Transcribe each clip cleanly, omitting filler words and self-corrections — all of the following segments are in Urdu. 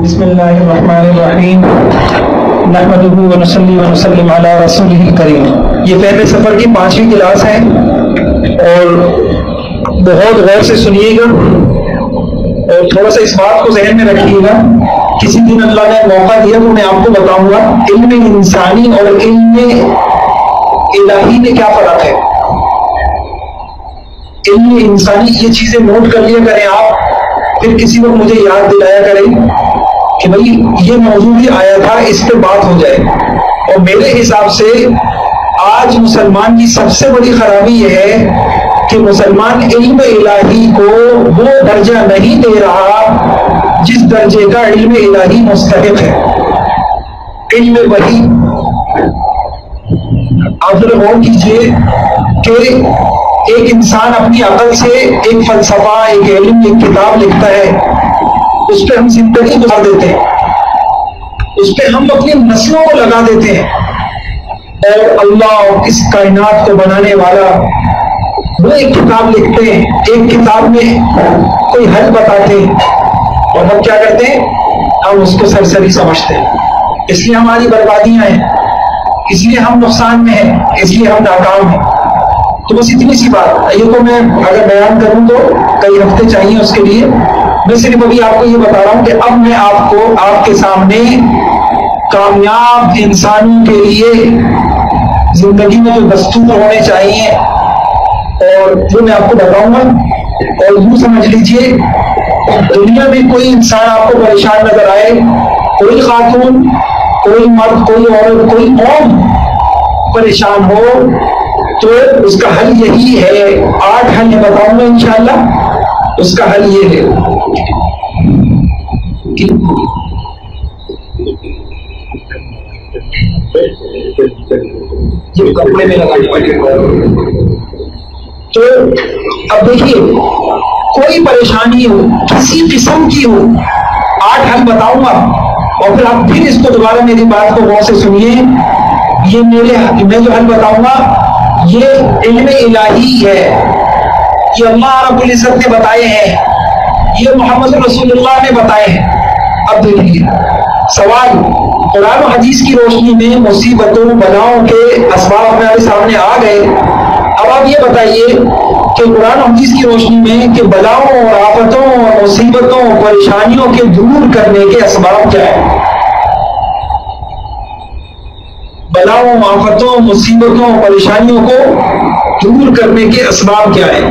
بسم اللہ الرحمن الرحیم نحمدہ ونصلی ونسلم علی رسولہ الکریم۔ یہ پہلے سفر کی 5ویں کلاس ہے اور بہت غور سے سنیے گا اور تھوڑا سا اس بات کو ذہن میں رکھیے گا۔ کسی دن اللہ نے موقع دیا تو میں آپ کو بتاؤں گا علم انسانی اور علم الہی میں کیا فرق ہے۔ علم انسانی یہ چیزیں نوٹ کر لیا کریں آپ، پھر کسی وقت مجھے یاد دلایا کریں کہ بھائی یہ موضوع بھی آیا تھا، اس پہ بات ہو جائے۔ اور میرے حساب سے آج مسلمان کی سب سے بڑی خرابی یہ ہے کہ مسلمان علم الہی کو وہ درجہ نہیں دے رہا جس درجے کا علم الہی مستحق ہے۔ علم وحی آپ ذرا غور کیجئے کہ ایک انسان اپنی عقل سے ایک فلسفہ، ایک علم، ایک کتاب لکھتا ہے، اس پہ ہم زندگی گزار دیتے ہیں، اس پہ ہم اپنی نسلوں کو لگا دیتے ہیں، اور اللہ اور اس کائنات کو بنانے والا وہ ایک کتاب لکھتے ہیں، ایک کتاب میں کوئی حل بتاتے ہیں، اور ہم کیا کرتے ہیں؟ ہم اس کو سرسری سمجھتے ہیں۔ اس لیے ہماری بربادیاں ہیں، اس لیے ہم نقصان میں ہیں، اس لیے ہم ناکام ہیں۔ تو بس اتنی سی بات، یہ تو میں اگر بیان کروں تو کئی ہفتے چاہیے اس کے لیے۔ میں صرف ابھی آپ کو یہ بتا رہا ہوں کہ اب میں آپ کو آپ کے سامنے کامیاب انسانوں کے لیے زندگی میں جو دستور ہونے چاہیے اور وہ میں آپ کو بتاؤں گا۔ اور یوں سمجھ لیجئے دنیا میں کوئی انسان آپ کو پریشان نظر آئے، کوئی خاتون، کوئی مرد، کوئی عورت، کوئی قوم پریشان ہو تو اس کا حل یہی ہے۔ 8 حل میں بتاؤں گا انشاءاللہ۔ اس کا حل یہ ہے کہ یہ کپڑے میں لگانے والے۔ تو اب دیکھیے کوئی پریشانی ہو، کسی قسم کی ہو، 8 حل بتاؤں گا اور پھر آپ پھر اس کو دوبارہ میری بات کو غور سے سنیے۔ یہ میں جو حل بتاؤں گا یہ علم الہی ہے، یہ اللہ رب العزت نے بتائے ہیں، یہ محمد رسول اللہ نے بتائے ہیں۔ اب دیکھیے سوال قرآن و حدیث کی روشنی میں مصیبتوں بلاؤں کے اسباب ہمارے سامنے آ گئے۔ اب آپ یہ بتائیے کہ قرآن و حدیث کی روشنی میں کہ بلاؤں اور آفتوں اور مصیبتوں اور پریشانیوں کے دور کرنے کے اسباب کیا ہیں؟ بلاؤں، آفتوں، مصیبتوں، پریشانیوں کو دور کرنے کے اسباب کیا ہیں؟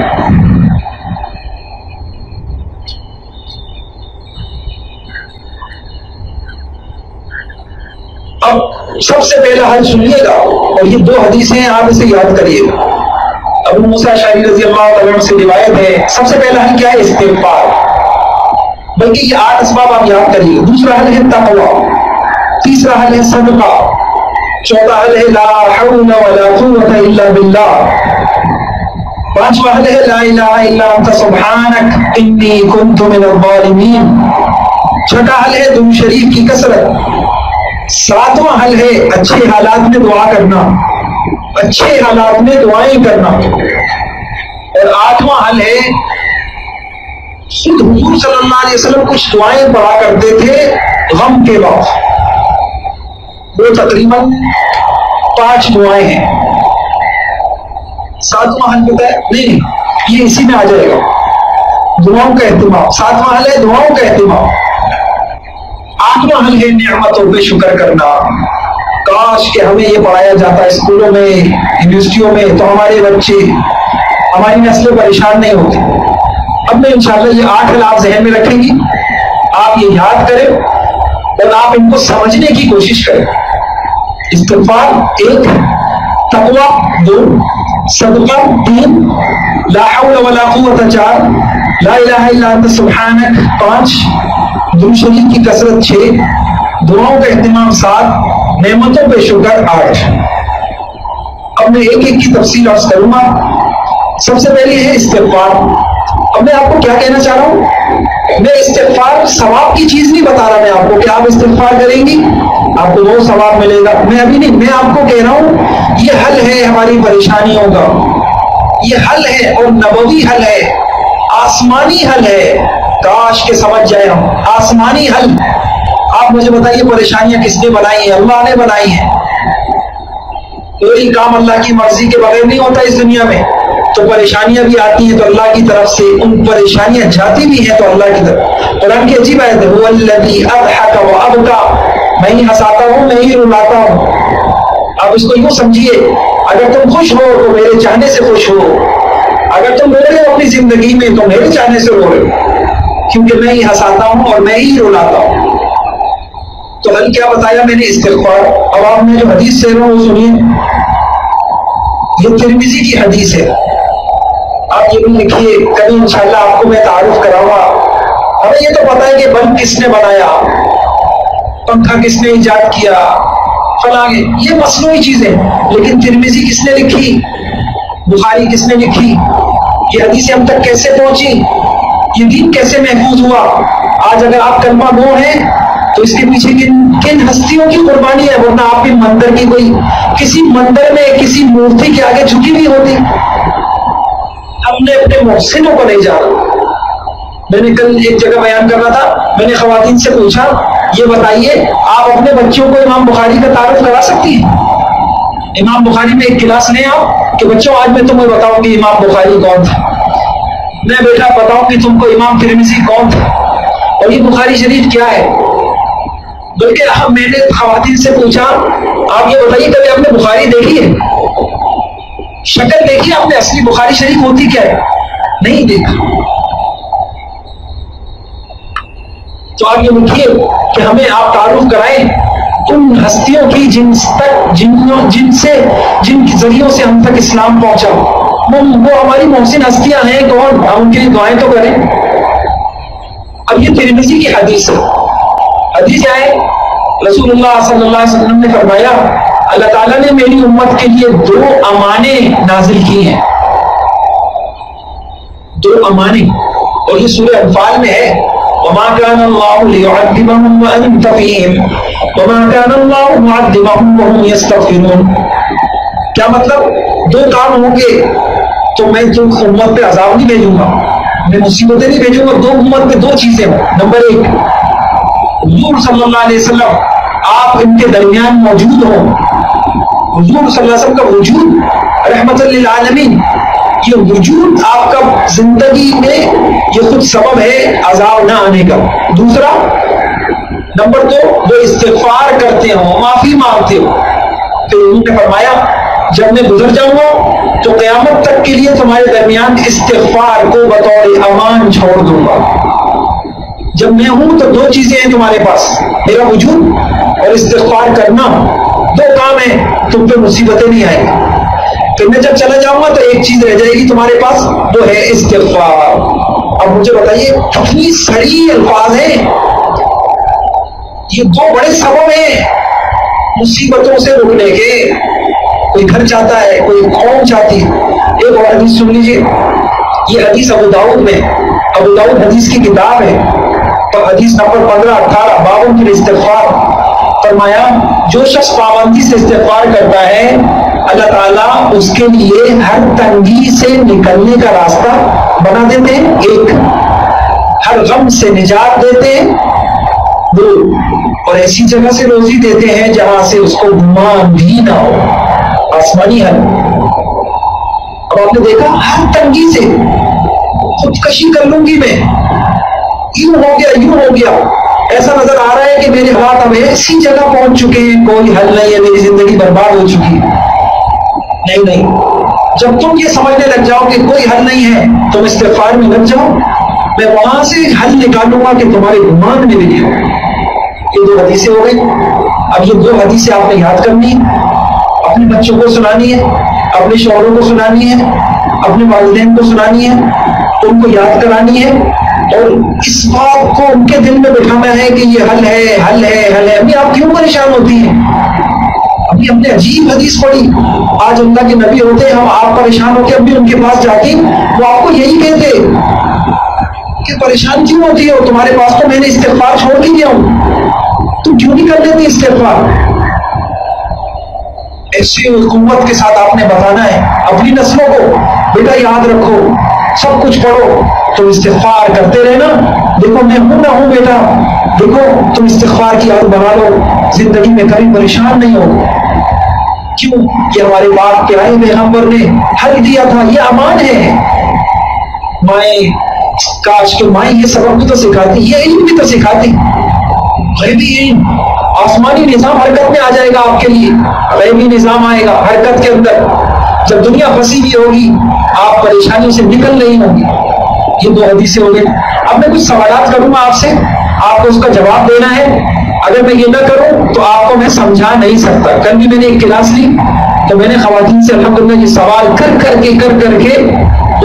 اب سب سے پہلا حل سنیے گا اور یہ 2 حدیثیں ہیں، آپ اسے یاد کریے گا۔ ابو موسیٰ اشعری رضی اللہ عنہ سے روایت ہے۔ سب سے پہلا حل کیا ہے؟ استغفار۔ بلکہ یہ 8 اسباب آپ یاد کریے۔ دوسرا حل ہے تقوی، تیسرا حل ہے صدقہ، چوتھا حل ہے لا حول ولا قوت الا باللہ، پانچواں حل ہے لا الہ الا انت سبحانک انی کنت من الظالمین، چھٹا حل ہے درود شریف کی کثرت، ساتواں حل ہے اچھے حالات میں دعا کرنا، اچھے حالات میں دعائیں کرنا، اور 8واں حل ہے خود حضور صلی اللہ علیہ وسلم کچھ دعائیں پڑھا کرتے تھے غم کے وقت۔ وہ تقریباً 5 دعائیں ہیں۔ 7واں حل پتہ ہے؟ نہیں، یہ اسی میں آ جائے گا، دعاؤں کا اہتمام۔ 7واں حل ہے دعاؤں کا اہتمام۔ 8واں حل ہے نعمتوں پہ شکر کرنا۔ کاش کہ ہمیں یہ پڑھایا جاتا اسکولوں میں، یونیورسٹیوں میں، تو ہمارے بچے، ہماری نسلیں پریشان نہیں ہوتی۔ اب میں انشاءاللہ یہ 8 حل آپ ذہن میں رکھیں گی، آپ یہ یاد کریں اور آپ ان کو سمجھنے کی کوشش کریں۔ استغفار 1، تقوی 2، صدقہ 3، لا حول ولا قوت 4، لا الہ الا انت سبحانک 5، درود شریف کی کثرت 6، دعاؤں کا اہتمام 7، نعمتوں پہ شکر 8۔ اب میں ایک ایک کی تفصیل عرض کروں گا۔ سب سے پہلی ہے استغفار۔ اب میں آپ کو کیا کہنا چاہ رہا ہوں، میں استغفار ثواب کی چیز نہیں بتا رہا میں آپ کو کہ آپ استغفار کریں گی آپ کو وہ ثواب ملے گا، میں ابھی نہیں، میں آپ کو کہہ رہا ہوں یہ حل ہے ہماری پریشانیوں کا، یہ حل ہے اور نبوی حل ہے، آسمانی حل ہے۔ کاش کے سمجھ جائے ہم، آسمانی حل آپ مجھے بتائیے پریشانیاں کس نے بنائی ہیں؟ اللہ نے بنائی ہیں. کوئی کام اللہ کی مرضی کے بغیر نہیں ہوتا اس دنیا میں. تو پریشانیاں بھی آتی ہیں تو اللہ کی طرف سے، ان پریشانیاں جاتی بھی ہیں تو اللہ کی طرف. قرآن کی عجیب آیت ہے، هو الذی اضحک وابکى، میں ہی ہنساتا ہوں میں ہی رلاتا ہوں. آپ اس کو یوں سمجھیے، اگر تم خوش ہو تو میرے چاہنے سے خوش ہو، اگر تم رو رہے ہو اپنی زندگی میں تو میرے چاہنے سے رو رہے ہو، کیونکہ میں ہی ہنساتا ہوں اور میں ہی رلاتا ہوں. تو حل کیا بتایا میں نے؟ استغفار. اب آپ نے جو حدیث سے رہا ہوں وہ سنیے، یہ ترمذی کی حدیث ہے. آپ یہ بھی لکھیے، کبھی انشاءاللہ آپ کو میں تعارف کراؤں گا. ہمیں یہ تو پتا ہے کہ بلب کس نے بنایا، پنکھا کس نے ایجاد کیا، فلاں، یہ مصنوعی چیزیں، لیکن ترمذی کس نے لکھی، بخاری کس نے لکھی، یہ حدیثیں ہم تک کیسے پہنچی، یہ دین کیسے محفوظ ہوا. آج اگر آپ کلمہ گو ہیں تو اس کے پیچھے کن ہستیوں کی قربانی ہے، ورنہ آپ بھی مندر کی کوئی کسی مندر میں کسی مورتی کے آگے جھکی بھی ہوتی. ہم نے اپنے محسنوں کو نہیں جانا. میں نے کل ایک جگہ بیان کر رہا تھا، میں نے خواتین سے پوچھا یہ بتائیے آپ اپنے بچوں کو امام بخاری کا تعارف کرا سکتی ہیں؟ امام بخاری میں ایک کلاس لیں آپ کہ بچوں آج میں تمہیں بتاؤں گی امام بخاری کون تھا، میں بیٹا بتاؤں گی تم کو امام ترمذی کون تھا اور یہ بخاری شریف کیا ہے. بلکہ میں نے خواتین سے پوچھا آپ یہ بتائیے کبھی آپ نے بخاری دیکھی ہے، شکل دیکھی آپ نے، اصلی بخاری شریف ہوتی کیا ہے؟ نہیں دیکھا. تو آپ یہ لکھیے کہ ہمیں آپ تعارف کرائیں ان ہستیوں کی جن ذریعوں سے ہم تک اسلام پہنچا. وہ ہماری محسن ہستیاں ہیں کون؟ ہم ان کے لیے دعائیں تو کریں. اب یہ ترمذی کی حدیث ہے. حدیث کیا ہے؟ رسول اللہ صلی اللہ علیہ وسلم نے فرمایا اللہ تعالیٰ نے میری امت کے لیے 2 امانیں نازل کی ہیں. 2 امانیں، اور یہ سورہ انفال میں ہے. وما كان الله ليعذبهم وأنت فيهم وما كان الله معذبهم وهم يستغفرون. کیا مطلب؟ 2 کام ہوں گے تو میں تم امت پہ عذاب نہیں بھیجوں گا، میں مصیبتیں نہیں بھیجوں گا. 2 امت پہ 2 چیزیں ہوں. نمبر 1، حضور صلی اللہ علیہ وسلم آپ ان کے درمیان موجود ہوں. حضور صلی اللہ علیہ وسلم کا وجود رحمت للعالمین، یہ وجود آپ کا زندگی میں یہ خود سبب ہے عذاب نہ آنے کا. دوسرا، نمبر 2، وہ استغفار کرتے ہو، معافی مانگتے ہو. پھر انہوں نے فرمایا جب میں گزر جاؤں گا تو قیامت تک کے لیے تمہارے درمیان استغفار کو بطور امان چھوڑ دوں گا. جب میں ہوں تو 2 چیزیں ہیں تمہارے پاس، میرا وجود اور استغفار کرنا. 2 کام ہیں، تم پہ مصیبتیں نہیں آئیں گی. پھر میں جب چلا جاؤں گا تو ایک چیز رہ جائے گی تمہارے پاس، وہ ہے استغفار. اب مجھے بتائیے کتنی سڑی الفاظ ہیں. یہ 2 بڑے سبب ہیں مصیبتوں سے رکنے کے. کوئی گھر چاہتا ہے، کوئی قوم چاہتی ہے. ایک اور حدیث سن لیجیے، یہ حدیث ابو داؤد میں، ابو داؤد حدیث کی کتاب ہے، تو حدیث نمبر 15-18 باب فی الاستغفار. فرمایا جو شخص پابندی سے استغفار کرتا ہے اللہ تعالیٰ اس کے لیے ہر تنگی سے نکلنے کا راستہ بنا دیتے ہیں 1، ہر غم سے نجات دیتے ہیں 2، اور ایسی جگہ سے روزی دیتے ہیں جہاں سے اس کو گمان بھی نہ ہو. آسمانی حل. اب آپ نے دیکھا ہر تنگی سے، خودکشی کر لوں گی میں، یوں ہو گیا یوں ہو گیا، ایسا نظر آ رہا ہے کہ میرے ہاتھ اب ایسی جگہ پہنچ چکے ہیں کوئی حل نہیں ہے، میری زندگی برباد ہو چکی ہے. نہیں، جب تم یہ سمجھنے لگ جاؤ کہ کوئی حل نہیں ہے تم استغفار میں لگ جاؤ، میں وہاں سے حل نکالوں گا کہ تمہارے گمان میں بھی نہیں ہو. یہ 2 حدیثیں ہو گئی. اب یہ 2 حدیثیں آپ نے یاد کرنی ہے، اپنے بچوں کو سنانی ہے، اپنے شوہروں کو سنانی ہے، اپنے والدین کو سنانی ہے، ان کو یاد کرانی ہے، اور اس بات کو ان کے دل میں بٹھانا ہے کہ یہ حل ہے حل ہے حل ہے. ابھی آپ کیوں پریشان ہوتی ہیں؟ ابھی ہم نے عجیب حدیث پڑھی، آج اللہ کے نبی ہوتے ہم آپ پریشان ہو کے ابھی ان کے پاس جاتی وہ آپ کو یہی کہتے کہ پریشان کیوں ہوتی ہو، تمہارے پاس تو میں نے استغفار چھوڑ کے دیا ہوں، تم کیوں نہیں کر لیتے استغفار. ایسی حکومت کے ساتھ آپ نے بتانا ہے اپنی نسلوں کو، بیٹا یاد رکھو سب کچھ پڑھو تو استغفار کرتے رہنا. دیکھو میں ہوں نہ ہوں بیٹا، دیکھو تم استغفار کی عادت بنا لو، زندگی میں کبھی پریشان نہیں ہو۔ کیوں؟ یہ ہمارے باپ پیارے پیغمبر نے حل دیا تھا، یہ امان ہے۔ مائیں، کاش کہ مائیں یہ سبق بھی تو سکھاتی، یہ علم بھی تو سکھاتی، غیبی علم، آسمانی نظام حرکت میں آ جائے گا آپ کے لیے، غیبی نظام آئے گا حرکت کے اندر۔ جب دنیا پھنسی ہوئی ہوگی، آپ پریشانیوں سے نکل نہیں ہوں گی۔ یہ دو حدیثیں ہو گئی۔ اب میں کچھ سوالات کروں گا آپ سے، آپ کو اس کا جواب دینا ہے۔ اگر میں یہ نہ کروں تو آپ کو میں سمجھا نہیں سکتا۔ کل بھی میں نے ایک کلاس لی تو میں نے خواتین سے الحمدللہ یہ سوال کر کر کے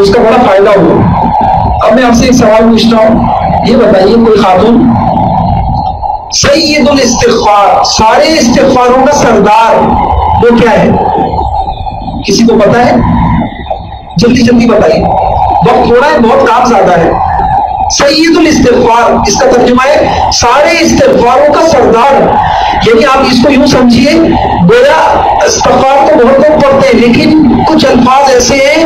اس کا بڑا فائدہ ہوا۔ اب میں آپ سے ایک سوال پوچھتا ہوں، یہ بتائیے کوئی خاتون، سید الاستغفار، سارے استغفاروں کا سردار وہ کیا ہے؟ کسی کو پتا ہے؟ جلدی جلدی بتائیے، وقت تھوڑا ہے، بہت کام زیادہ ہے۔ سید الاستغفار، اس کا ترجمہ ہے سارے استغفاروں کا سردار۔ یعنی آپ اس کو یوں سمجھیے، گویا استغفار تو بہت لوگ پڑھتے ہیں، لیکن کچھ الفاظ ایسے ہیں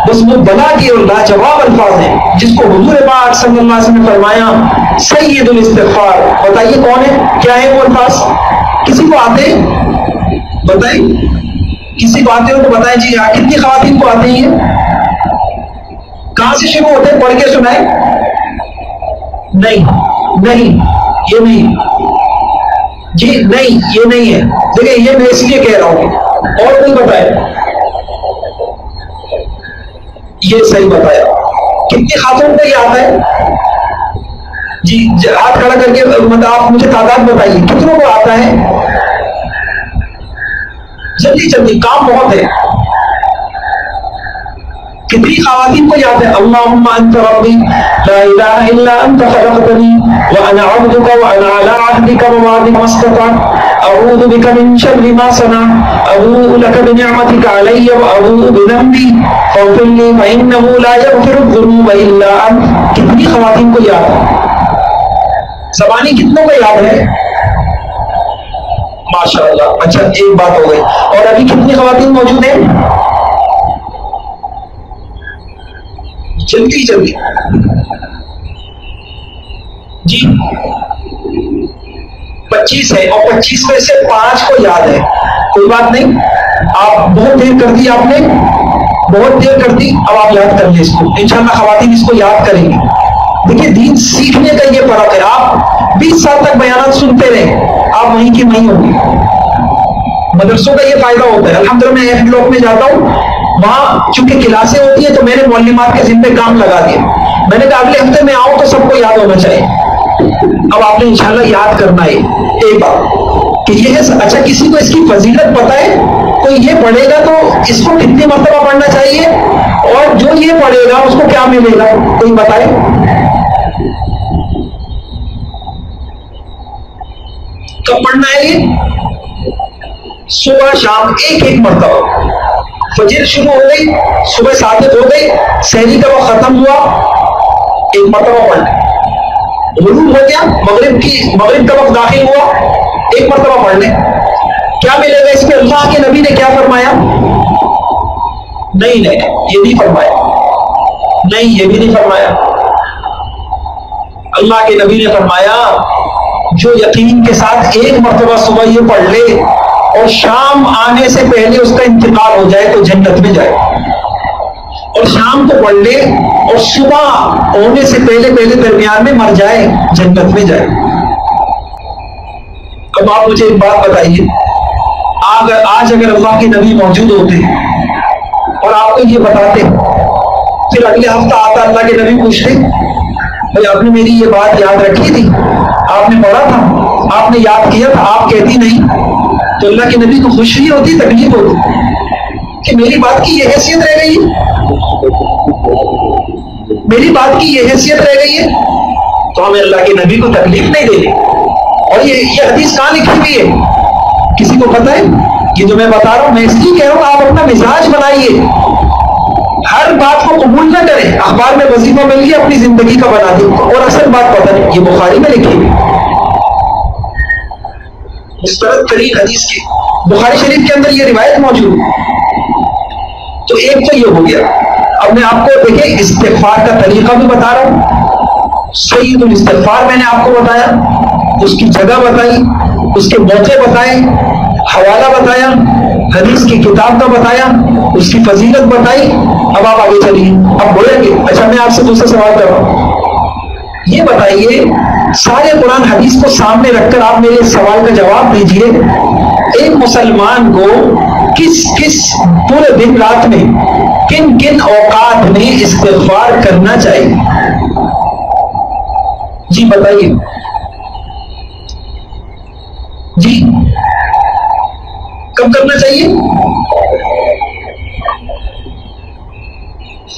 بس وہ بنا کے اور لاجواب الفاظ ہیں، جس کو حضور پاک صلی اللہ علیہ وسلم نے فرمایا سید الاستغفار۔ بتائیے کون ہے، کیا ہے وہ الفاظ؟ کسی کو آتے ہیں؟ بتائیں، کسی کو آتے ہو تو بتائیں جی۔ کتنی خواتین کو آتے ہیں؟ کہاں سے شروع ہوتے ہیں؟ پڑھ کے سنائیں۔ نہیں نہیں، یہ نہیں جی، نہیں یہ نہیں ہے۔ دیکھیں یہ میں اس لیے کہہ رہا ہوں، اور کوئی بتائے؟ یہ صحیح بتایا۔ کتنی خاتون کو یہ آتا ہے؟ جی ہاتھ کھڑا کر کے مطلب آپ مجھے تعداد بتائیے کتنوں کو آتا ہے؟ جلدی جلدی، کام بہت ہے۔ کتنی خواتین کو یاد ہے؟ اللہم انت ربی لا الہ الا انت خلقتنی وانا عبدک وانا علی عہدک ووعدک ما استطعت اعوذ بک من شر ما صنعت ابوء لک بنعمتک علی وابوء بذنبی فاغفر لی فانہ لا یغفر الذنوب الا انت۔ کتنی خواتین کو یاد ہے؟ زبانی کتنوں کو یاد ہے؟ ماشاءاللہ، اچھا ایک بات ہو گئی۔ اور ابھی کتنی خواتین موجود ہیں؟ جلدی جلدی جی، 25 ہے، اور 25 میں سے 5 کو یاد ہے۔ کوئی بات نہیں، آپ بہت دیر کر دی، آپ نے بہت دیر کر دی، اب آپ یاد کر لیں اس کو، انشاءاللہ خواتین اس کو یاد کریں گی۔ دیکھیے دین سیکھنے کا یہ فرق ہے، آپ 20 سال تک بیانات سنتے رہیں، آپ وہیں کی وہیں ہوں گے۔ مدرسوں کا یہ فائدہ ہوتا ہے۔ الحمدللہ میں ایف بلاک میں جاتا ہوں، وہاں چونکہ کلاسیں ہوتی ہیں تو میں نے معلمات کے ذمہ کام لگا دیا۔ میں نے کہا اگلے ہفتے میں آؤں تو سب کو یاد ہونا چاہیے۔ اب آپ نے انشاءاللہ یاد کرنا ہے ایک بات کہ یہ ہے۔ اچھا کسی کو اس کی فضیلت پتہ ہے؟ کوئی یہ پڑھے گا تو اس کو کتنی مرتبہ پڑھنا چاہیے، اور جو یہ پڑھے گا اس کو کیا ملے گا؟ کوئی بتائے؟ کب پڑھنا ہے یہ؟ صبح شام ایک مرتبہ۔ فجر شروع ہو گئی، صبح صادق ہو گئی، سحری کا وقت ختم ہوا، ایک مرتبہ پڑھ لیں۔ غروب ہو گیا، مغرب کا وقت داخل ہوا، ایک مرتبہ پڑھ لیں۔ کیا ملے گا اس میں؟ اللہ کے نبی نے کیا فرمایا؟ نہیں یہ نہیں فرمایا، نہیں یہ بھی نہیں فرمایا۔ اللہ کے نبی نے فرمایا جو یقین کے ساتھ ایک مرتبہ صبح یہ پڑھ لے اور شام آنے سے پہلے اس کا انتقال ہو جائے تو جنت میں جائے، اور شام کو پڑھ لے اور صبح ہونے سے پہلے درمیان میں مر جائے جنت میں جائے۔ اب آپ مجھے ایک بات بتائیے، آج اگر اللہ کے نبی موجود ہوتے اور آپ کو یہ بتاتے، پھر اگلے ہفتہ آتا اللہ کے نبی پوچھتے بھائی آپ نے میری یہ بات یاد رکھی تھی، آپ نے پڑھا تھا، آپ نے یاد کیا تھا، آپ کہتی نہیں، تو اللہ کے نبی کو خوشی ہوتی، تکلیف ہوتی کہ میری بات کی یہ حیثیت رہ گئی ہے، میری بات کی یہ حیثیت رہ گئی ہے، تو ہمیں اللہ کے نبی کو تکلیف نہیں دینی۔ اور یہ حدیث کہاں لکھی ہوئی ہے؟ کسی کو پتہ ہے؟ یہ جو میں بتا رہا ہوں میں اس لیے کہہ رہا ہوں آپ اپنا مزاج بنائیے، ہر بات کو قبول نہ کریں۔ اخبار میں وظیفہ مل گیا اپنی زندگی کا بنا دیں، اور اصل بات پتہ نہیں۔ یہ بخاری میں لکھی ہوئی مستند ترین حدیث کی، بخاری شریف کے اندر یہ روایت موجود ہے۔ تو ایک تو یہ ہو گیا۔ اب میں آپ کو دیکھیں استغفار کا طریقہ بھی بتا رہا ہوں، سید الاستغفار میں نے آپ کو بتایا، اس کی جگہ بتائی، اس کے موقع بتائے، حوالہ بتایا، حدیث کی کتاب کا بتایا، اس کی فضیلت بتائی. اب آپ آگے چلیے، اب بولیں گے اچھا میں آپ سے دوسرا سوال کر رہا ہوں، یہ بتائیے سارے قرآن حدیث کو سامنے رکھ کر آپ میرے سوال کا جواب دیجئے، ایک مسلمان کو کس کس پورے دن رات میں کن کن اوقات میں استغفار کرنا چاہیے؟ جی بتائیے. جی کب کرنا چاہیے؟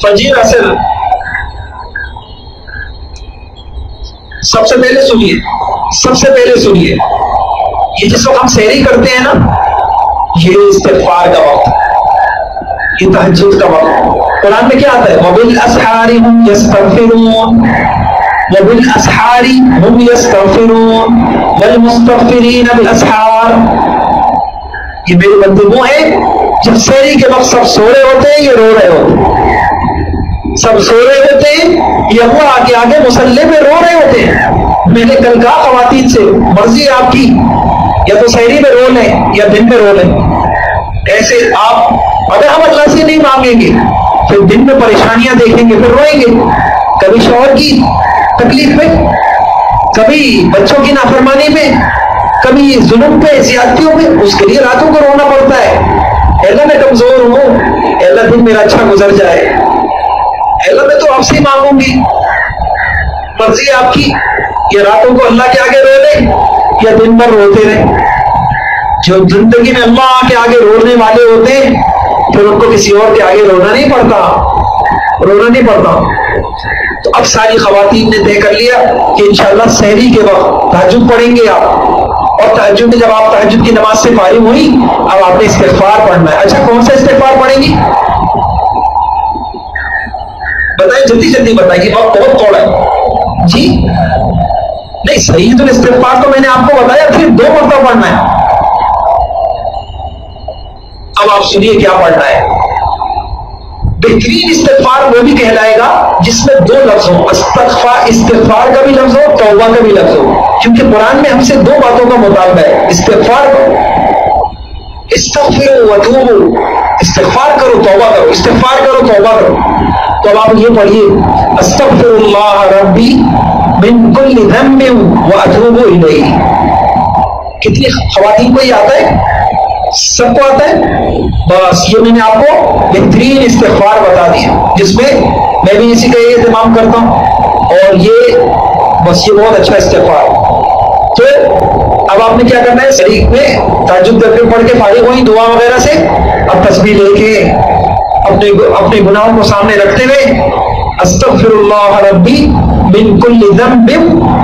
فجر عصر. سب سے پہلے سنیے یہ جس وقت ہم سحری کرتے ہیں نا، یہ استغفار کا وقت، یہ تہجد کا وقت. قرآن میں کیا آتا ہے؟ وَبِالْأَسْحَارِ هُمْ يَسْتَغْفِرُونَ وَبِالْأَسْحَارِ هُمْ يَسْتَغْفِرُونَ وَالْمُسْتَغْفِرِينَ بِالْأَسْحَارِ. یہ میرے بندے وہ ہیں جب سحری کے وقت سب سو رہے ہوتے ہیں، یہ رو رہے ہوتے ہیں، سب سو رہے ہوتے ہیں، یہ اللہ آگے آگے مصلی پہ رو رہے ہوتے ہیں. میں نے کل کہا خواتین سے، مرضی ہے آپ کی، یا تو سحری میں رو لیں یا دن میں رو لیں. ایسے آپ اگر ہم اللہ سے نہیں مانگیں گے پھر دن میں پریشانیاں دیکھیں گے، پھر روئیں گے، کبھی شوہر کی تکلیف میں، کبھی بچوں کی نافرمانی میں، کبھی ظلم پہ، زیادتیوں میں. اس کے لیے راتوں کو رونا پڑتا ہے. اللہ میں کمزور ہوں، اللہ دن میرا اچھا گزر جائے، اللہ میں تو آپ سے مانگوں گی. مرضی آپ کی، یا راتوں کو اللہ کے آگے رو لیں یا دن بھر روتے رہیں. جو زندگی میں اللہ کے آگے رونے والے ہوتے ہیں پھر ان کو کسی اور کے آگے رونا نہیں پڑتا. تو اب ساری خواتین نے طے کر لیا کہ انشاءاللہ سحری کے وقت تہجد پڑھیں گے آپ، اور تہجد میں جب آپ تہجد کی نماز سے فارغ ہوئی اب آپ نے استغفار پڑھنا ہے. اچھا کون سا استغفار پڑھیں گی؟ بتائیں، جلدی بتائیے، وقت بہت تھوڑا ہے. جی نہیں، سعید الاستغفار تو میں نے آپ کو بتایا، پھر 2 مرتبہ پڑھنا ہے. اب آپ سنیے کیا پڑھنا ہے. بہترین استغفار وہ بھی کہلائے گا جس میں 2 لفظ ہوں، استغفار کا بھی لفظ ہو، توبہ کا بھی لفظ ہو. کیونکہ قرآن میں ہم سے 2 باتوں کا مطالبہ ہے، استغفار استغفروا وتوبوا، استغفار کرو توبہ کرو، استغفار کرو توبہ کرو. تو اب آپ یہ پڑھیے، استغفر اللہ ربی من کل ذنب واتوب الیہ. کتنی خواتین کو یہ آتا ہے؟ سب کو آتا ہے؟ بس یہ میں نے آپ کو بہترین استغفار بتا دیا جس میں میں بھی اسی کا یہ اہتمام کرتا ہوں، اور یہ بس یہ بہت اچھا استغفار. تو اب آپ نے کیا کرنا ہے؟ شریک میں تہجد کر کے پڑھ کے فارغ ہوئی دعا وغیرہ سے، اب تسبیح لے کے اپنے گناہوں کو سامنے رکھتے ہوئے استغفر اللہ ربی من کل ذنب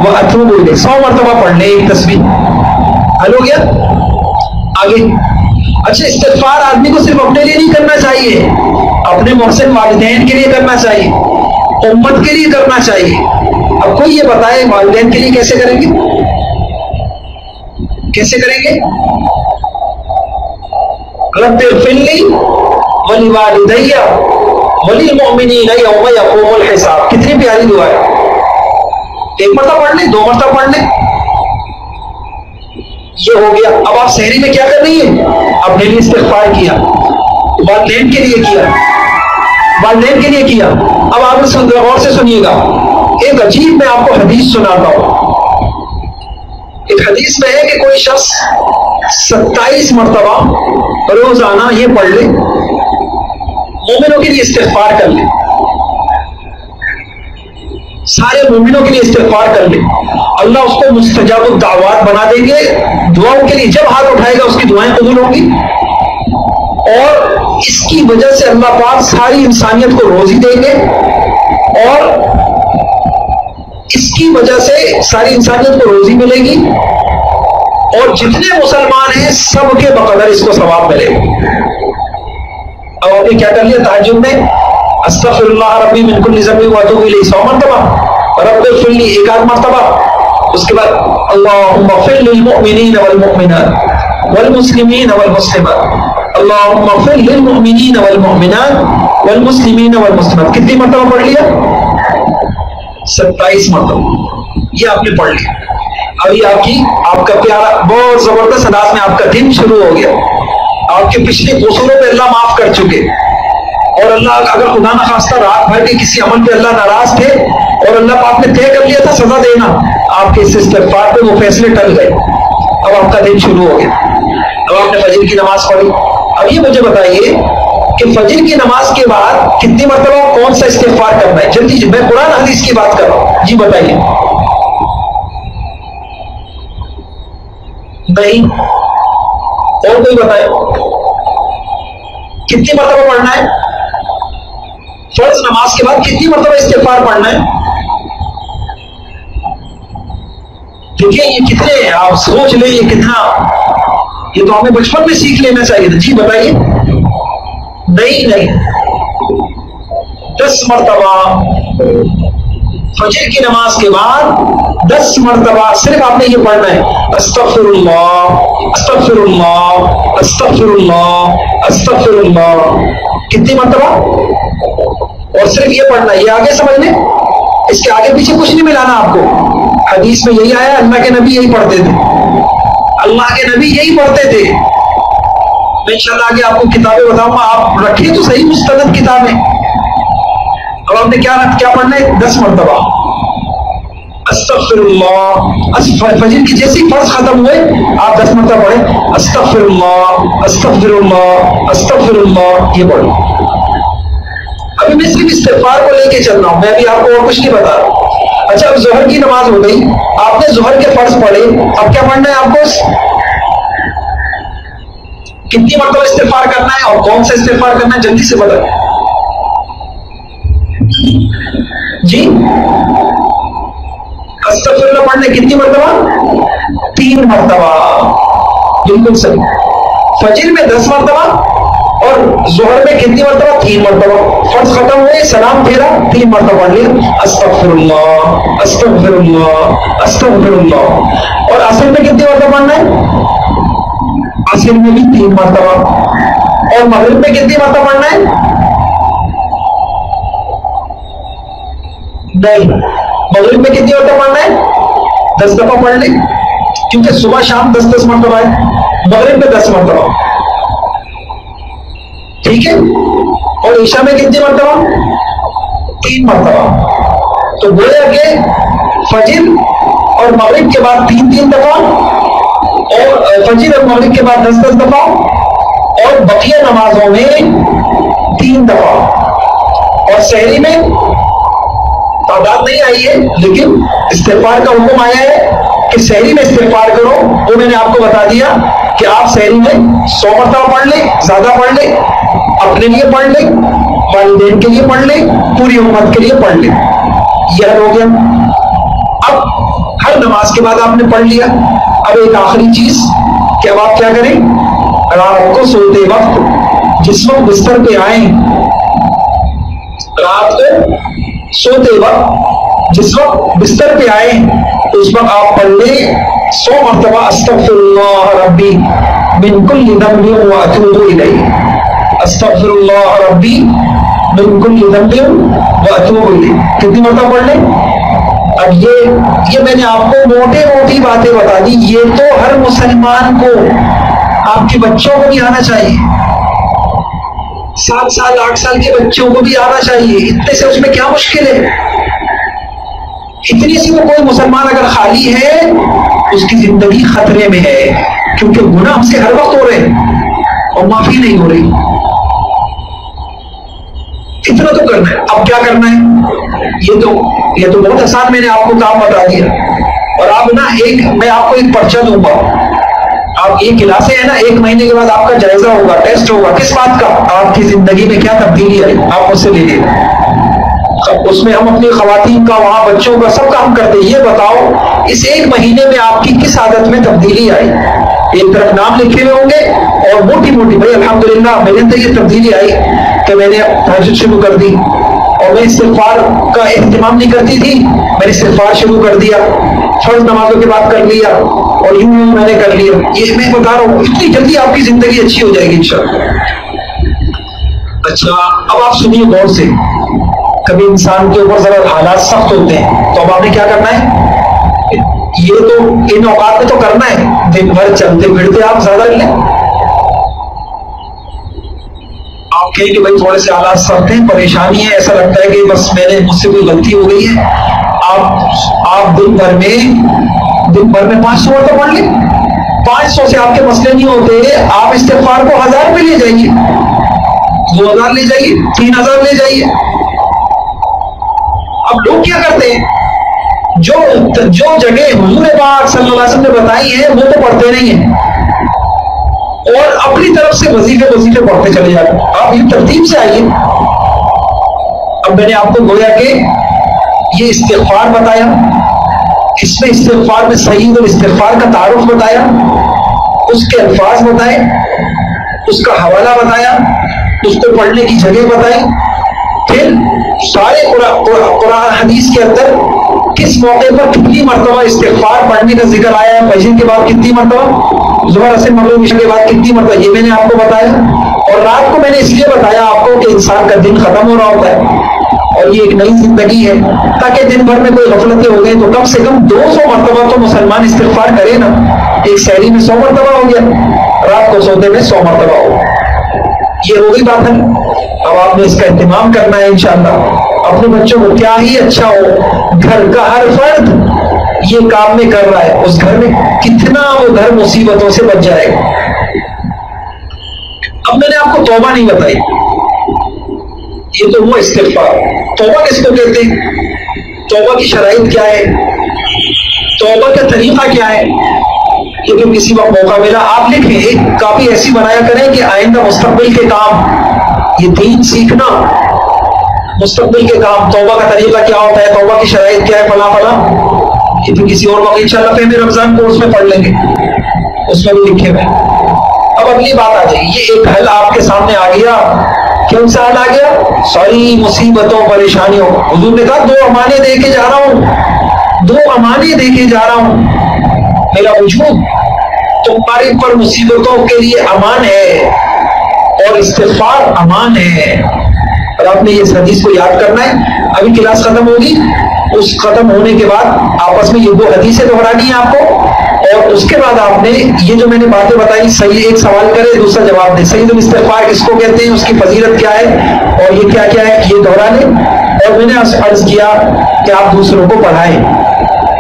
واتوب الیہ 100 مرتبہ پڑھ لیں ایک تسبیح. حل ہو گیا؟ آگے. اچھا استغفار آدمی کو صرف اپنے لیے نہیں کرنا چاہیے، اپنے محسن والدین کے لیے کرنا چاہیے، امت کے لیے کرنا چاہیے. اب کوئی یہ بتائے والدین کے لیے کیسے کریں گے؟ رب اغفر لی ولوالدی وللمؤمنین یوم یقوم الحساب. کتنی پیاری دعا ہے. 1 مرتبہ پڑھ لیں، 2 مرتبہ پڑھ لیں. یہ ہو گیا. اب آپ سحری میں کیا کر رہی ہیں؟ اپنے لیے استغفار کیا، والدین کے لیے کیا. اب آپ غور سے سنیے گا، ایک عجیب میں آپ کو حدیث سناتا ہوں. ایک حدیث میں ہے کہ کوئی شخص 27 مرتبہ روزانہ یہ پڑھ لے، مومنوں کے لیے استغفار کر لے، سارے مومنوں کے لیے استغفار کر لے، اللہ اس کو مستجاب الدعوات بنا دیں گے. دعاؤں کے لیے جب ہاتھ اٹھائے گا اس کی دعائیں قبول ہوں گی، اور اس کی وجہ سے اللہ پاک ساری انسانیت کو روزی دیں گے، اور اس کی وجہ سے ساری انسانیت کو روزی ملے گی، اور جتنے مسلمان ہیں سب کے بقدر اس کو ثواب ملے گا. اب آپ نے کیا کر لیا تہجد میں؟ استغفر اللہ ربی من کل ذنب واتوب الیہ 100 مرتبہ، رب اغفر لی 1 مرتبہ. اس کے بعد اللہم اغفر للمؤمنین والمؤمنات والمسلمین والمسلمات، اللہم اغفر للمؤمنین والمؤمنات والمسلمین والمسلمات. کتنی مرتبہ پڑھ لیا؟ 27 مرتبہ یہ آپ نے پڑھ لیا. ابھی آپ کا پیارا بہت زبردست انداز میں آپ کا دن شروع ہو گیا. آپ کے پچھلے قصوروں پہ اللہ معاف کر چکے, اور اللہ اگر خدا نخواستہ رات بھر کے کسی عمل پہ اللہ ناراض تھے اور اللہ پاک نے طے کر لیا تھا سزا دینا, آپ کے اس استغفار پہ وہ فیصلے ٹل گئے. اب آپ کا دن شروع ہو گیا, اب آپ نے فجر کی نماز پڑھی. اب یہ مجھے بتائیے کہ فجر کی نماز کے بعد کتنی مرتبہ کون سا استغفار کرنا ہے؟ جلدی میں قرآن حدیث کی بات کر رہا ہوں, جی بتائیے. نہیں, اور کوئی بتائے کتنی مرتبہ پڑھنا ہے؟ فرض نماز کے بعد کتنی مرتبہ استغفار پڑھنا ہے؟ دیکھیے یہ کتنے ہیں, آپ سوچ لیں یہ کتنا, یہ تو ہمیں بچپن میں سیکھ لینا چاہیے تھا. جی بتائیے. نہیں 10 مرتبہ فجر کی نماز کے بعد 10 مرتبہ صرف آپ نے یہ پڑھنا ہے, استغفر اللہ استغفر اللہ استغفر اللہ استغفر اللہ. کتنی مرتبہ؟ اور صرف یہ پڑھنا ہے. یہ آگے سمجھ لیں, اس کے آگے پیچھے کچھ نہیں ملانا آپ کو. حدیث میں یہی آیا, اللہ کے نبی یہی پڑھتے تھے, اللہ کے نبی یہی پڑھتے تھے. میں انشاءاللہ آگے آپ کو کتابیں بتاؤں گا, آپ رکھیے تو صحیح مستند کتابیں. اب آپ نے کیا پڑھنا ہے؟ 10 مرتبہ استغفر اللہ. فجر کی جیسی فرض ختم ہوئے آپ 10 مرتبہ پڑھیں, استغفر اللہ استغفر اللہ استغفر اللہ. یہ پڑھو. ابھی میں صرف استغفار کو لے کے چل رہا ہوں, میں ابھی آپ کو اور کچھ نہیں بتا رہا. اچھا, اب ظہر کی نماز ہو گئی, آپ نے ظہر کے فرض پڑھے, اب کیا پڑھنا ہے آپ کو؟ کتنی مرتبہ استغفار کرنا ہے اور کون سا استغفار کرنا ہے؟ جلدی سے بتائیں. جی استغفر اللہ پڑھنے کتنی مرتبہ؟ 3 مرتبہ. بالکل صحیح. فجر میں 10 مرتبہ اور ظہر میں کتنی مرتبہ؟ 3 مرتبہ. فرض ختم ہوئے, سلام پھیرا, 3 مرتبہ پڑھ لیا, استغفر اللہ استغفر اللہ استغفر اللہ. اور عصر میں کتنی مرتبہ پڑھنا ہے؟ عصر میں بھی 3 مرتبہ. اور مغرب میں کتنی مرتبہ پڑھنا ہے؟ نہیں, مغرب میں کتنی مرتبہ پڑھنا ہے؟ 10 دفعہ پڑھ لیں, کیونکہ صبح شام 10 مرتبہ ہے, مغرب میں 10 مرتبہ. ٹھیک ہے. اور عشاء میں کتنی مرتبہ؟ 3 مرتبہ. تو گویا کہ فجر اور مغرب کے بعد 3 دفعہ, اور فجر اور مغرب کے بعد 10 دفعہ, اور بقیہ نمازوں میں 3 دفعہ. اور سحری میں تعداد نہیں آئی ہے, لیکن استغفار کا حکم آیا ہے کہ سحری میں استغفار کرو. تو میں نے آپ کو بتا دیا کہ آپ سحری میں 100 مرتبہ پڑھ لیں, زیادہ پڑھ لیں, اپنے لیے پڑھ لیں, والدین کے لیے پڑھ لیں, پوری امت کے لیے پڑھ لیں. یہ ہو گیا. اب ہر نماز کے بعد آپ نے پڑھ لیا. اب ایک آخری چیز کہ اب آپ کیا کریں, رات کو سوتے وقت جس وقت بستر پہ آئیں, رات کو سوتے وقت جس وقت بستر پہ آئیں اس وقت آپ پڑھ لیں 100 مرتبہ استغفر اللہ ربی من کل ذنب واتوب الیہ. استغفر اللہ ربی من کل ذنب واتوب الیہ. کتنی مرتبہ پڑھ لیں؟ اب یہ میں نے آپ کو موٹی باتیں بتا دی. یہ تو ہر مسلمان کو, آپ کے بچوں کو بھی آنا چاہیے, 7 سال 8 سال کے بچوں کو بھی آنا چاہیے. اتنے سے اس میں کیا مشکل ہے؟ اتنی سی تو کوئی مسلمان اگر خالی ہے اس کی زندگی خطرے میں ہے, کیونکہ گناہ ہم سے ہر وقت ہو رہے ہیں اور معافی نہیں ہو رہی. اتنا تو کرنا ہے. اب کیا کرنا ہے؟ یہ تو بہت آسان, میں نے آپ کو کام بتا دیا. اور آپ نا میں آپ کو ایک پرچہ دوں گا. آپ یہ کلاسیں ہیں نا, 1 مہینے کے بعد آپ کا جائزہ ہوگا, ٹیسٹ ہوگا. کس بات کا؟ آپ کی زندگی میں کیا تبدیلی آئی, آپ مجھ سے لے لیں. اس میں ہم اپنی خواتین کا, وہاں بچوں کا, سب کا ہم کرتے ہیں. یہ بتاؤ اس 1 مہینے میں آپ کی کس عادت میں تبدیلی آئی؟ ایک طرف نام لکھے ہوئے ہوں گے اور موٹی بھائی الحمدللہ میرے اندر یہ تبدیلی آئی کہ میں نے تہجد شروع کر دی, اور میں استغفار کا اہتمام نہیں کرتی تھی, میں نے استغفار شروع کر دیا, فرض نمازوں کے بعد کر لیا, اور یوں میں نے کر لیا. یہ میں بتا رہا ہوں, اتنی جلدی آپ کی زندگی اچھی ہو جائے گی انشاءاللہ. اچھا اب آپ سنیے غور سے, کبھی انسان کے اوپر ذرا حالات سخت ہوتے ہیں تو اب آپ نے کیا کرنا ہے؟ یہ تو ان اوقات میں تو کرنا ہے، دن بھر چلتے پھرتے آپ زیادہ لیں، آپ کہیں کہ بھائی تھوڑے سے حالات سخت ہیں، پریشانی ہے، ایسا لگتا ہے کہ بس مجھ سے کوئی غلطی ہو گئی ہے، آپ دن بھر میں 500 مرتبہ پڑھ لیں۔ 500 سے آپ کے مسئلے نہیں ہوتے، آپ استغفار کو 1000 پہ لے جائیے، 2000 لے جائیے، 3000 لے جائیے۔ اب لوگ کیا کرتے ہیں، جو جگہ حضور پاک صلی اللہ علیہ وسلم نے بتائی ہے وہ تو پڑھتے نہیں ہیں، اور اپنی طرف سے وظیفے پڑھتے چلے جاتے ہیں۔ آپ یہ ترتیب سے آئیے۔ اب میں نے آپ کو گویا کہ یہ استغفار بتایا، اس میں استغفار میں سعید الاستغفار کا تعارف بتایا، اس کے الفاظ بتائے، اس کا حوالہ بتایا، اس کو پڑھنے کی جگہ بتائی، پھر سارے قرآن حدیث کے اندر کس موقع پر کتنی مرتبہ استغفار پڑھنے کا ذکر آیا ہے، فجر کے بعد کتنی مرتبہ، ظہر اثر مغرب عشاء کے بعد کتنی مرتبہ، یہ میں نے آپ کو بتایا۔ اور رات کو میں نے اس لیے بتایا آپ کو کہ انسان کا دن ختم ہو رہا ہوتا ہے اور یہ ایک نئی زندگی ہے، تاکہ دن بھر میں کوئی غفلتیں ہو گئی تو کم سے کم 200 مرتبہ تو مسلمان استغفار کرے نا۔ ایک سحری میں 100 مرتبہ ہو گیا، رات کو سوتے میں 100 مرتبہ ہو گیا، یہ ہو گئی بات ہے۔ اب آپ نے اس کا اہتمام کرنا ہے انشاءاللہ۔ اپنے بچوں کو کیا ہی اچھا ہو، گھر کا ہر فرد یہ کام میں کر رہا ہے، اس گھر میں کتنا وہ گھر مصیبتوں سے بچ جائے گا۔ اب میں نے آپ کو توبہ نہیں بتائی، یہ تو وہ استغفار۔ توبہ کس کو کہتے ہیں؟ توبہ کی شرائط کیا ہے؟ توبہ کا طریقہ کیا ہے؟ لیکن کسی وقت موقع ملا آپ لکھیں، ایک کاپی ایسی بنایا کریں کہ آئندہ مستقبل کے کام، یہ دین سیکھنا، مستقبل کے کام، توبہ کا طریقہ کیا ہوتا ہے، توبہ کی شرائط کیا ہے، فلاں فلاں، یہ بھی کسی اور وقت انشاءاللہ فہم رمضان کورس میں پڑھ لیں گے، اس میں بھی لکھے ہوئے۔ اب اگلی بات آ جائے، یہ ایک حل آپ کے سامنے آ گیا، کون سا حل آ گیا؟ ساری مصیبتوں پریشانیوں، حضور نے کہا 2 امانے دے کے جا رہا ہوں، 2 امانے دے کے جا رہا ہوں، میرا وجود تمہارے پر مصیبتوں کے لیے امان ہے اور استغفار امان ہے۔ اور آپ نے اس حدیث کو یاد کرنا ہے۔ ابھی کلاس ختم ہوگی، اس ختم ہونے کے بعد آپس میں یہ 2 حدیثیں دہرانی ہیں آپ کو، اور اس کے بعد آپ نے یہ جو میں نے باتیں بتائی، صحیح ایک سوال کرے دوسرا جواب دے، سعید الاستغفار کس کو کہتے ہیں، اس کی فضیلت کیا ہے، اور یہ کیا کیا ہے، یہ دہرا لیں۔ اور میں نے عرض کیا کہ آپ دوسروں کو پڑھائیں،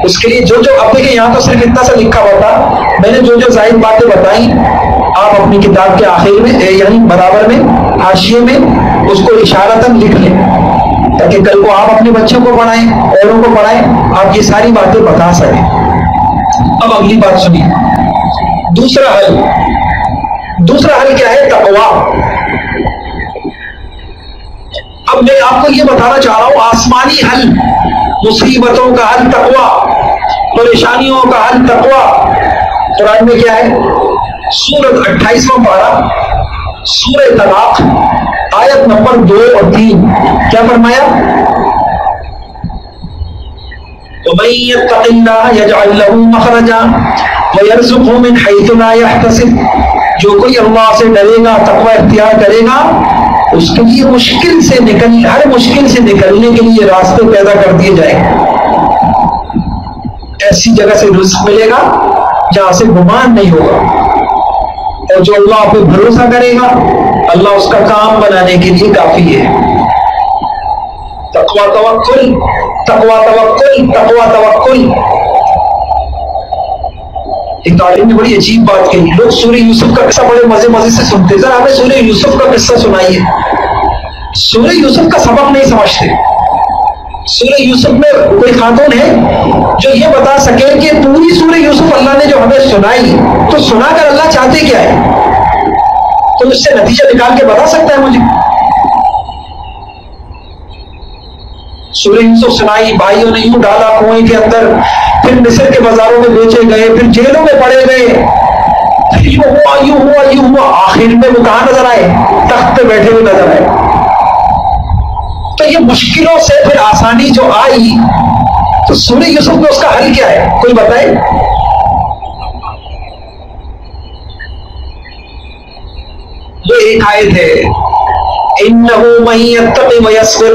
اس کے لیے جو اب دیکھیں یہاں تو صرف اتنا سا لکھا ہوا تھا، میں نے جو زائد باتیں بتائیں آپ اپنی کتاب کے آخر میں یعنی برابر میں حاشیے میں اس کو اشارتاً لکھ لیں، تاکہ کل کو آپ اپنے بچوں کو پڑھائیں، اوروں کو پڑھائیں، آپ یہ ساری باتیں بتا سکیں۔ اب اگلی بات سنیے، دوسرا حل کیا ہے؟ تقویٰ۔ اب میں آپ کو یہ بتانا چاہ رہا ہوں، آسمانی حل، مصیبتوں کا حل تقویٰ، پریشانیوں کا حل تقویٰ۔ قرآن میں کیا ہے؟ سورۃ 28واں پارہ، سورہ طلاق، آیت نمبر 2 اور 3، کیا فرمایا؟ وَمَن يَتَّقِ اللَّهَ يَجْعَل لَّهُ مَخْرَجًا وَيَرْزُقْهُ مِنْ حَيْثُ لَا يَحْتَسِبُ۔ جو کوئی اللہ سے ڈرے گا، تقوی اختیار کرے گا، اس کے لیے ہر مشکل سے نکلنے کے لیے راستے پیدا کر دیے جائیں گے۔ ایسی جگہ سے رزق ملے گا جہاں سے گمان نہیں ہوگا، اور جو اللہ پہ بھروسہ کرے گا اللہ اس کا کام بنانے کے لیے کافی ہے۔ تقویٰ توکل، تقویٰ توکل، تقویٰ توکل۔ ایک عالم نے بڑی عجیب بات کہی، لوگ سورہ یوسف کا قصہ بڑے مزے سے سنتے، ذرا ہمیں سورہ یوسف کا قصہ سنائیے۔ سورہ یوسف کا سبق نہیں سمجھتے۔ سورہ یوسف میں کوئی خاتون ہے جو یہ بتا سکے کہ پوری سورہ یوسف اللہ نے جو ہمیں سنائی، تو سنا کر اللہ چاہتے کیا ہے؟ تو اس سے نتیجہ نکال کے بتا سکتا ہے مجھے؟ سورہ یوسف سنائی، بھائیوں نے یوں ڈالا کنویں کے اندر، پھر مصر کے بازاروں میں بیچے گئے، پھر جیلوں میں پڑے گئے، پھر یوں ہوا، آخر میں وہ کہاں نظر آئے؟ تخت پہ بیٹھے ہوئے نظر آئے۔ تو یہ مشکلوں سے پھر آسانی جو آئی، تو سورہ یوسف میں اس کا حل کیا ہے؟ کوئی بتائے؟ وہ ایک آیت ہے، اِنَّهُ مَن يَتَّقِ وَيَصْبِرْ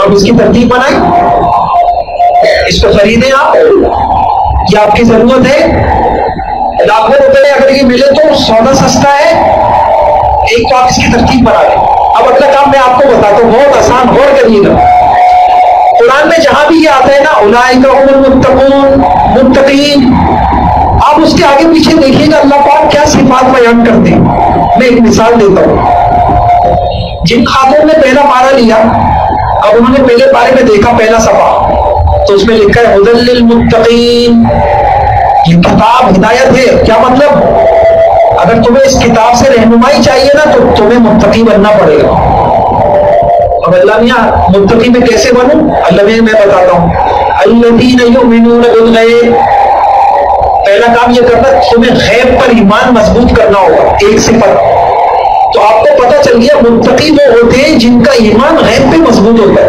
آپ اس کی ترتیب بنائیں, اس کو خریدیں, آپ یہ آپ کی ضرورت ہے. لاکھوں روپے اگر یہ ملے تو سودا سستا ہے, ایک تو آپ اس کی ترتیب بنا لیں. اب اگلا کام میں آپ کو بتاتا ہوں, بہت آسان, غور کریے گا. قرآن میں جہاں بھی یہ آتا ہے نا اولئک هم المتقون, متقین, آپ اس کے آگے پیچھے دیکھیے گا اللہ پاک کیا صفات بیان کرتے ہیں. میں ایک مثال دیتا ہوں. جن خاتون نے پہلا پارہ لیا, اب انہوں نے پہلے پارے میں دیکھا پہلا صفحہ, تو اس میں لکھا ہے ہدی للمتقین, یہ کتاب ہدایت ہے. کیا مطلب؟ اگر تمہیں اس کتاب سے رہنمائی چاہیے نا تو تمہیں متقی بننا پڑے گا. اب اللہ میاں متقی میں کیسے بنوں؟ اللہ میں بتاتا ہوں. الذین یؤمنون بالغیب, پہلا کام یہ کرنا تمہیں غیب پر ایمان مضبوط کرنا ہوگا. ایک صفت تو آپ کو پتہ چل گیا متقی وہ ہوتے ہیں جن کا ایمان غیب پہ مضبوط ہوتا ہے.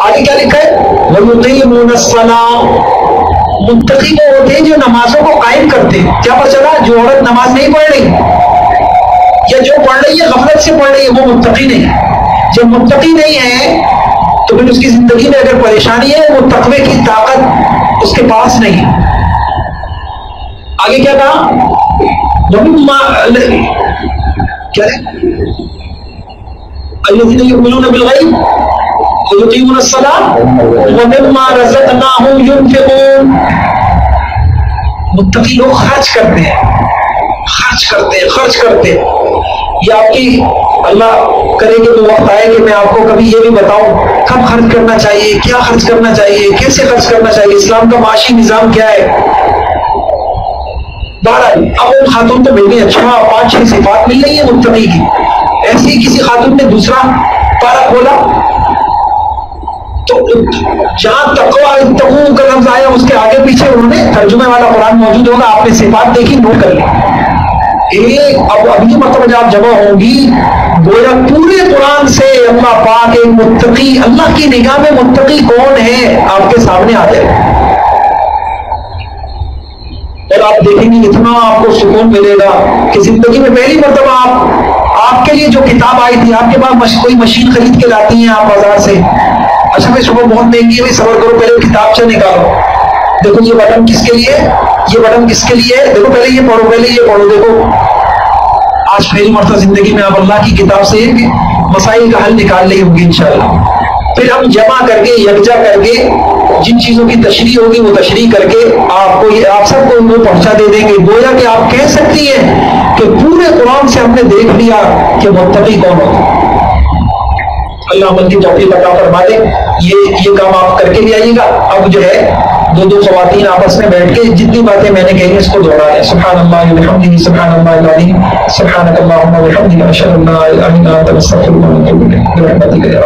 آگے کیا لکھا ہے؟ وَيُقِيمُونَ الصَّلَاةَ, متقی وہ ہوتے ہیں جو نمازوں کو قائم کرتے ہیں. کیا پتہ چلا؟ جو عورت نماز نہیں پڑھ رہی یا جو پڑھ رہی ہے غفلت سے پڑھ رہی ہے وہ متقی نہیں. جب متقی نہیں ہے تو پھر اس کی زندگی میں اگر پریشانی ہے وہ تقوی کی طاقت اس کے پاس نہیں ہے. آگے کیا کہا؟ کیا ہے؟ الذین یؤمنون بالغیب ویقیمون الصلاۃ ومما رزقناہم ینفقون. متقی لوگ خرچ کرتے ہیں. یہ آپ کی اللہ کرے گے تو وقت آئے کہ میں آپ کو کبھی یہ بھی بتاؤں کب خرچ کرنا چاہیے, کیا خرچ کرنا چاہیے, کیسے خرچ کرنا چاہیے, اسلام کا معاشی نظام کیا ہے. بہرحال اب ان خاتون تو مل گئی, اچھا 5-6 صفات مل رہی ہے متقی کی. ایسی ہی کسی خاتون نے دوسرا پارہ کھولا تو جہاں تقویٰ اتقوا کا لفظ آیا اس کے آگے پیچھے انہوں نے ترجمے والا قرآن موجود ہوگا, آپ نے صفات دیکھی, نوٹ کر لی. اب اگلی مرتبہ جب آپ جمع ہوں گی گویا پورے قرآن سے اللہ پاک ایک متقی, اللہ کی نگاہ میں متقی کون ہے آپ کے سامنے آ جائے. اور آپ دیکھیں گے اتنا آپ کو سکون ملے گا کہ زندگی میں پہلی مرتبہ آپ کے لیے جو کتاب آئی تھی, آپ کے پاس کوئی مشین خرید کے لاتی ہیں آپ بازار سے, اچھا بھائی صبح بہت مہنگی ہے, صبر کرو پہلے کتاب سے نکالو, دیکھو یہ بٹن کس کے لیے, یہ بٹن کس کے لیے, دیکھو پہلے یہ پڑھو, دیکھو آج پہلی مرتبہ زندگی میں آپ اللہ کی کتاب سے مسائل کا حل نکال لیں ہوں گے انشاءاللہ. پھر ہم جمع کر کے یکجا کر کے جن چیزوں کی تشریح ہوگی وہ تشریح کر کے آپ سب کو وہ پہنچا دے دیں گے. گویا کہ آپ کہہ سکتی ہیں کہ پورے قرآن سے ہم نے دیکھ لیا کہ متقی کون ہوتا. اللہ عمل کی توفیق عطا فرما دے. یہ کام آپ کر کے بھی آئیے گا. اب جو ہے دو خواتین آپس میں بیٹھ کے جتنی باتیں میں نے کہی اس کو دوہرا لیں. سبحان اللہ وبحمدہ, سبحان اللہ العظیم, سبحانک اللہم وبحمدک, اشہد ان لا الہ الا انت, استغفرک و اتوب الیک برحمتک یا